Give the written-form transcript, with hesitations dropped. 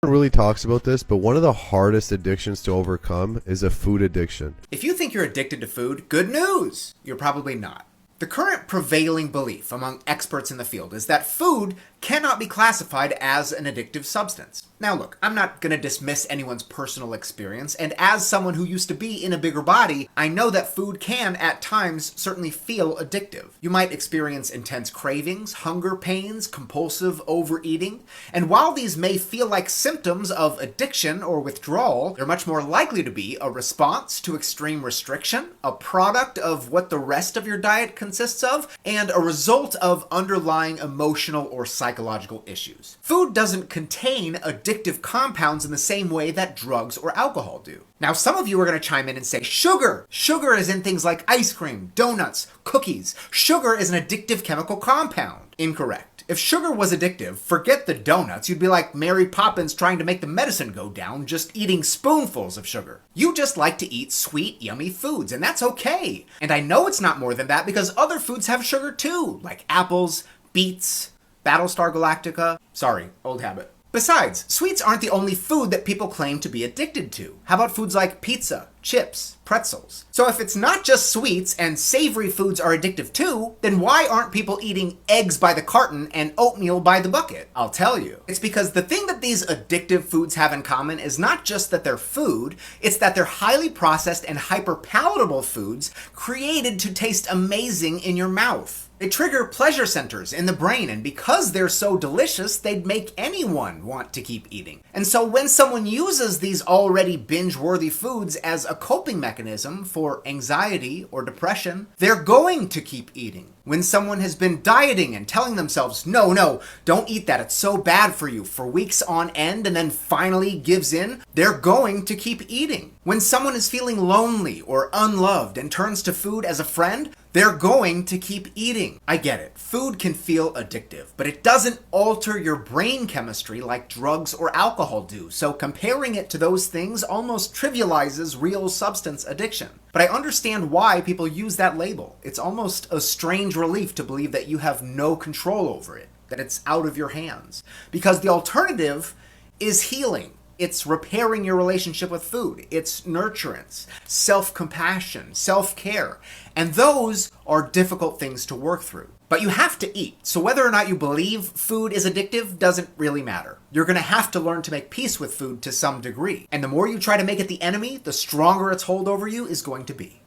one really talks about this, but one of the hardest addictions to overcome is a food addiction. If you think you're addicted to food, good news! You're probably not. The current prevailing belief among experts in the field is that food cannot be classified as an addictive substance. Now look, I'm not going to dismiss anyone's personal experience, and as someone who used to be in a bigger body, I know that food can, at times, certainly feel addictive. You might experience intense cravings, hunger pains, compulsive overeating, and while these may feel like symptoms of addiction or withdrawal, they're much more likely to be a response to extreme restriction, a product of what the rest of your diet consists of, and a result of underlying emotional or psychological issues. Food doesn't contain addictive compounds in the same way that drugs or alcohol do. Now, some of you are going to chime in and say, sugar! Sugar is in things like ice cream, donuts, cookies. Sugar is an addictive chemical compound. Incorrect. If sugar was addictive, forget the donuts. You'd be like Mary Poppins trying to make the medicine go down, just eating spoonfuls of sugar. You just like to eat sweet, yummy foods, and that's okay. And I know it's not more than that because other foods have sugar too, like apples, beets, Battlestar Galactica. Sorry, old habit. Besides, sweets aren't the only food that people claim to be addicted to. How about foods like pizza, chips, pretzels? So if it's not just sweets and savory foods are addictive too, then why aren't people eating eggs by the carton and oatmeal by the bucket? I'll tell you. It's because the thing that these addictive foods have in common is not just that they're food, it's that they're highly processed and hyper-palatable foods created to taste amazing in your mouth. They trigger pleasure centers in the brain, and because they're so delicious, they'd make anyone want to keep eating. And so when someone uses these already binge-worthy foods as a coping mechanism for anxiety or depression, they're going to keep eating. When someone has been dieting and telling themselves, no, don't eat that, it's so bad for you, for weeks on end, and then finally gives in, they're going to keep eating. When someone is feeling lonely or unloved and turns to food as a friend, they're going to keep eating. I get it. Food can feel addictive, but it doesn't alter your brain chemistry like drugs or alcohol do, so comparing it to those things almost trivializes real substance addiction. But I understand why people use that label. It's almost a strange relief to believe that you have no control over it, that it's out of your hands. Because the alternative is healing. It's repairing your relationship with food. It's nurturance, self-compassion, self-care. And those are difficult things to work through. But you have to eat. So whether or not you believe food is addictive doesn't really matter. You're going to have to learn to make peace with food to some degree. And the more you try to make it the enemy, the stronger its hold over you is going to be.